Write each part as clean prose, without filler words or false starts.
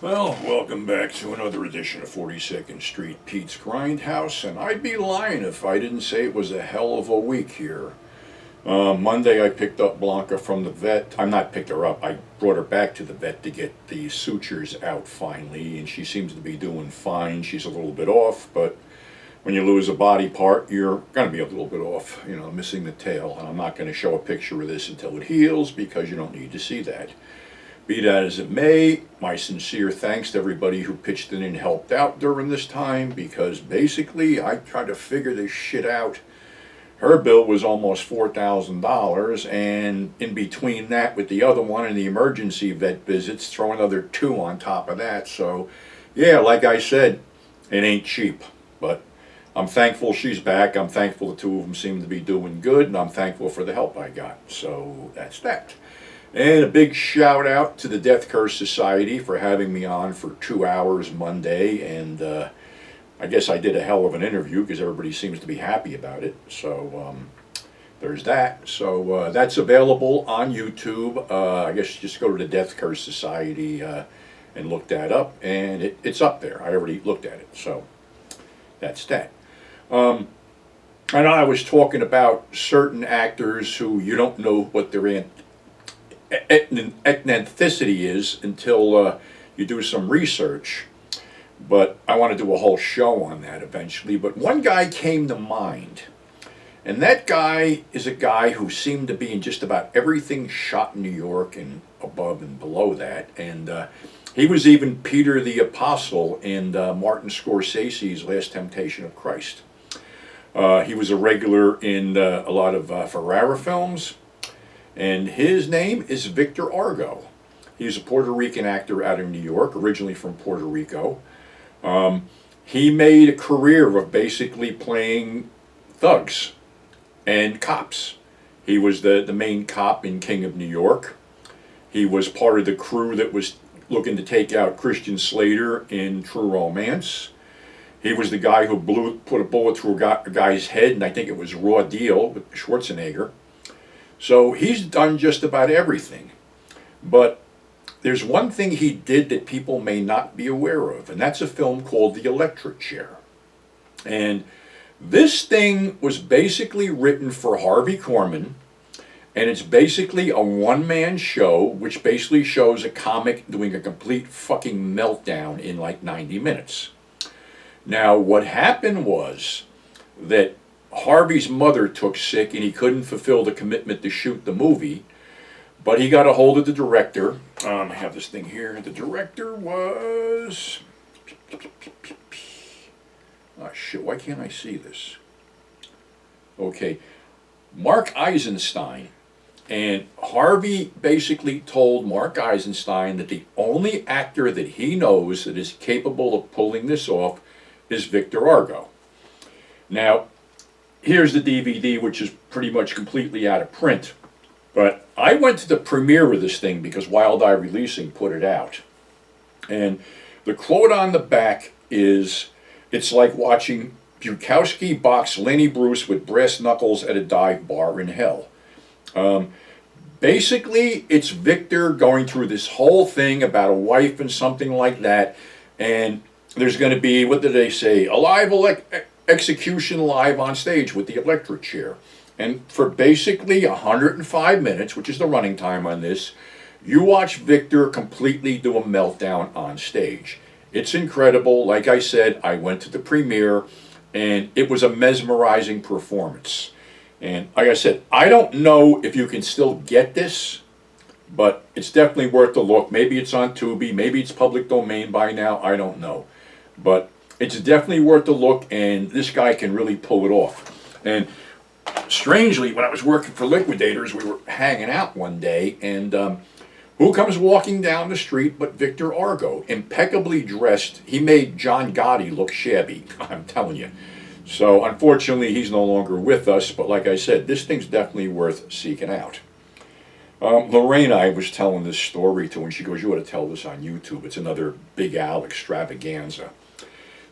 Well, welcome back to another edition of 42nd Street Pete's Grindhouse, and I'd be lying if I didn't say it was a hell of a week here. Monday I picked up Blanca from the vet. I'm not picked her up, I brought her back to the vet to get the sutures out finally, and she seems to be doing fine. She's a little bit off, but when you lose a body part, you're going to be a little bit off, missing the tail, and I'm not going to show a picture of this until it heals because you don't need to see that. Be that as it may, my sincere thanks to everybody who pitched in and helped out during this time, because basically I tried to figure this shit out. Her bill was almost $4,000, and in between that with the other one and the emergency vet visits, throw another two on top of that. So yeah, like I said, it ain't cheap, but I'm thankful she's back. I'm thankful the two of them seem to be doing good, and I'm thankful for the help I got. So that's that. And a big shout out to the Death Curse Society for having me on for 2 hours Monday, and I guess I did a hell of an interview because everybody seems to be happy about it. So there's that. So that's available on YouTube. I guess just go to the Death Curse Society and look that up, and it's up there. I already looked at it, so that's that. I know I was talking about certain actors who you don't know what their ethnicity is until you do some research, but I want to do a whole show on that eventually. But one guy came to mind, and that guy is a guy who seemed to be in just about everything shot in New York and above and below that, and he was even Peter the Apostle in Martin Scorsese's Last Temptation of Christ. He was a regular in a lot of Ferrara films, and his name is Victor Argo. He's a Puerto Rican actor out of New York, originally from Puerto Rico. He made a career of basically playing thugs and cops. He was the main cop in King of New York. He was part of the crew that was looking to take out Christian Slater in True Romance. He was the guy who put a bullet through a guy's head, and I think it was Raw Deal with Schwarzenegger. So he's done just about everything. But there's one thing he did that people may not be aware of, and that's a film called The Electric Chair. And this thing was basically written for Harvey Korman, and it's basically a one-man show, which basically shows a comic doing a complete fucking meltdown in like 90 minutes. Now, what happened was that Harvey's mother took sick and he couldn't fulfill the commitment to shoot the movie, but he got a hold of the director. I have this thing here. The director was... Oh shit, why can't I see this? Okay, Mark Eisenstein. And Harvey basically told Mark Eisenstein that the only actor that he knows that is capable of pulling this off is Victor Argo. Now, here's the DVD, which is pretty much completely out of print. But I went to the premiere of this thing because Wild Eye Releasing put it out. And the quote on the back is, "It's like watching Bukowski box Lenny Bruce with brass knuckles at a dive bar in hell." Basically, it's Victor going through this whole thing about a wife and something like that. And there's going to be, what did they say, a live execution live on stage with the electric chair. And for basically 105 minutes, which is the running time on this, you watch Victor completely do a meltdown on stage. It's incredible. Like I said, I went to the premiere, and it was a mesmerizing performance. And like I said, I don't know if you can still get this, but it's definitely worth a look. Maybe it's on Tubi, maybe it's public domain by now, I don't know. But it's definitely worth a look, and this guy can really pull it off. And strangely, when I was working for Liquidators, we were hanging out one day, and who comes walking down the street but Victor Argo, impeccably dressed. He made John Gotti look shabby, I'm telling you. So unfortunately, he's no longer with us, but like I said, this thing's definitely worth seeking out. Lorraine, I was telling this story to, and she goes, "You ought to tell this on YouTube. It's another Big Al extravaganza."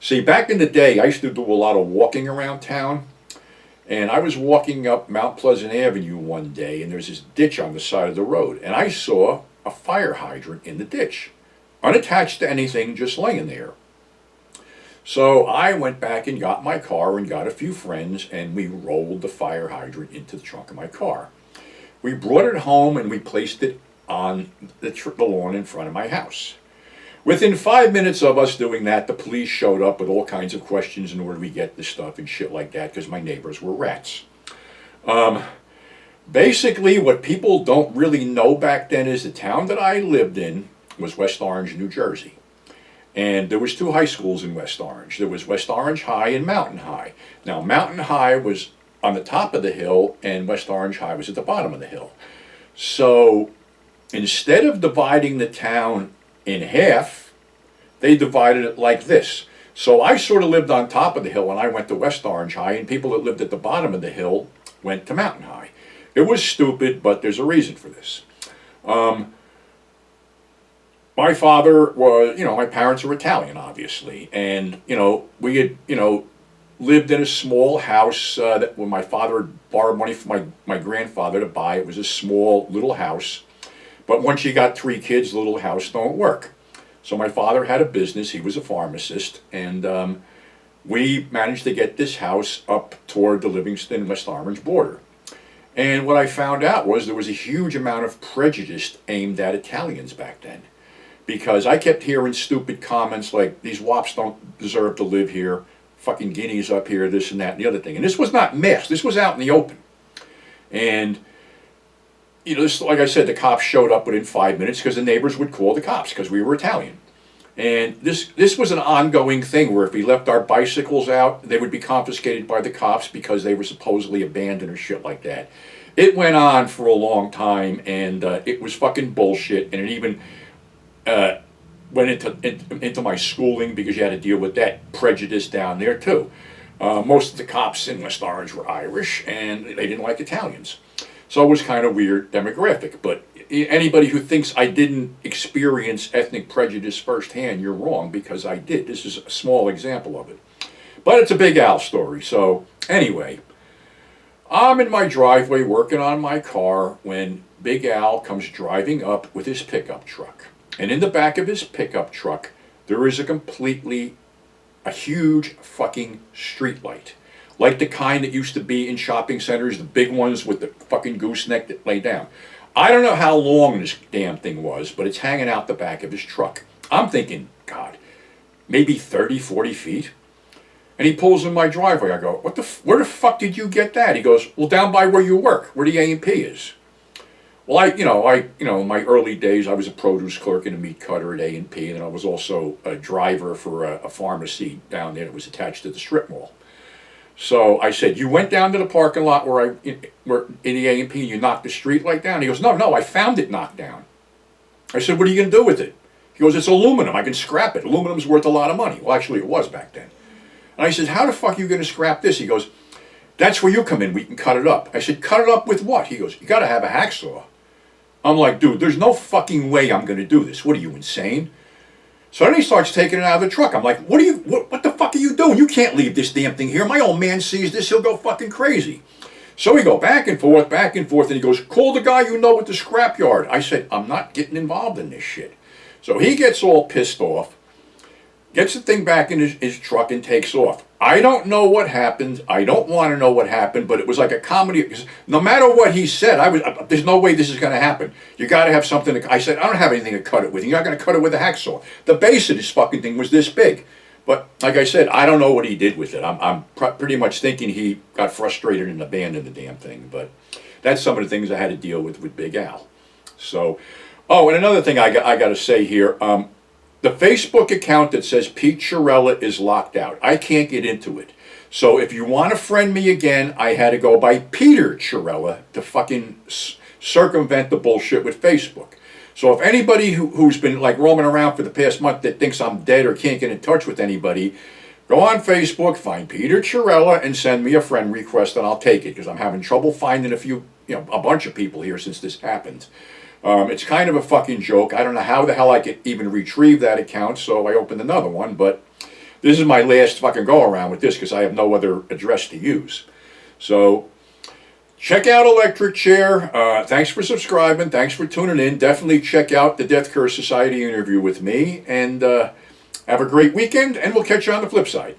See, back in the day, I used to do a lot of walking around town, and I was walking up Mount Pleasant Avenue one day, and there's this ditch on the side of the road, and I saw a fire hydrant in the ditch. unattached to anything, just laying there. So I went back and got my car and got a few friends, and we rolled the fire hydrant into the trunk of my car. We brought it home and we placed it on the lawn in front of my house. Within 5 minutes of us doing that, the police showed up with all kinds of questions in order we get this stuff and shit like that, because my neighbors were rats. Basically, what people don't really know back then is the town that I lived in was West Orange, New Jersey. And there was 2 high schools in West Orange. There was West Orange High and Mountain High. Now, Mountain High was on the top of the hill, and West Orange High was at the bottom of the hill. So instead of dividing the town in half, they divided it like this. So I sort of lived on top of the hill when I went to West Orange High, and people that lived at the bottom of the hill went to Mountain High. It was stupid, but there's a reason for this. My father was, my parents were Italian, obviously, and, we had, lived in a small house that when my father had borrowed money from my grandfather to buy. It was a small little house, but once you got 3 kids, the little house don't work. So my father had a business. He was a pharmacist, and we managed to get this house up toward the Livingston West Orange border. And what I found out was there was a huge amount of prejudice aimed at Italians back then, because I kept hearing stupid comments like, these wops don't deserve to live here, fucking guineas up here, this and that and the other thing. And this was not masked. This was out in the open. And, this, like I said, the cops showed up within 5 minutes because the neighbors would call the cops because we were Italian. And this was an ongoing thing where if we left our bicycles out, they would be confiscated by the cops because they were supposedly abandoned or shit like that. It went on for a long time, and it was fucking bullshit, and it even went into my schooling because you had to deal with that prejudice down there too. Most of the cops in West Orange were Irish, and they didn't like Italians. So it was kind of weird demographic, but anybody who thinks I didn't experience ethnic prejudice firsthand, you're wrong, because I did. This is a small example of it. But it's a Big Al story. So anyway, I'm in my driveway working on my car when Big Al comes driving up with his pickup truck. And in the back of his pickup truck, there is a huge fucking street light. Like the kind that used to be in shopping centers, the big ones with the fucking gooseneck that lay down. I don't know how long this damn thing was, but it's hanging out the back of his truck. I'm thinking, God, maybe 30, 40 feet. And he pulls in my driveway. I go, where the fuck did you get that? He goes, well, down by where you work, where the A&P is. Well, in my early days, I was a produce clerk and a meat cutter at A&P, and I was also a driver for a pharmacy down there that was attached to the strip mall. So I said, you went down to the parking lot where in the A&P and you knocked the street light down? He goes, no, I found it knocked down. I said, what are you going to do with it? He goes, it's aluminum. I can scrap it. Aluminum's worth a lot of money. Well, actually, it was back then. And I said, how the fuck are you going to scrap this? He goes, that's where you come in. We can cut it up. I said, cut it up with what? He goes, you got to have a hacksaw. I'm like, dude, there's no fucking way I'm going to do this. What are you, insane? So then he starts taking it out of the truck. I'm like, what the fuck are you doing? You can't leave this damn thing here. My old man sees this, he'll go fucking crazy. So we go back and forth, and he goes, call the guy you know at the scrapyard. I said, I'm not getting involved in this shit. So he gets all pissed off, gets the thing back in his truck and takes off. I don't know what happened. I don't want to know what happened, but it was like a comedy. Because no matter what he said, there's no way this is going to happen. You got to have something I said, I don't have anything to cut it with. You're not going to cut it with a hacksaw. The base of this fucking thing was this big. But like I said, I don't know what he did with it. I'm pretty much thinking he got frustrated and abandoned the damn thing. But that's some of the things I had to deal with Big Al. So, and another thing I got to say here. The Facebook account that says Pete Chirella is locked out. I can't get into it. So if you want to friend me again, I had to go by Peter Chirella to fucking circumvent the bullshit with Facebook. So if anybody who's been like roaming around for the past month that thinks I'm dead or can't get in touch with anybody, go on Facebook, find Peter Chirella, and send me a friend request, and I'll take it because I'm having trouble finding a bunch of people here since this happened. It's kind of a fucking joke. I don't know how the hell I could even retrieve that account, so I opened another one, but this is my last fucking go around with this because I have no other address to use. So check out Electric Chair. Thanks for subscribing. Thanks for tuning in. Definitely check out the Death Curse Society interview with me. And have a great weekend, and we'll catch you on the flip side.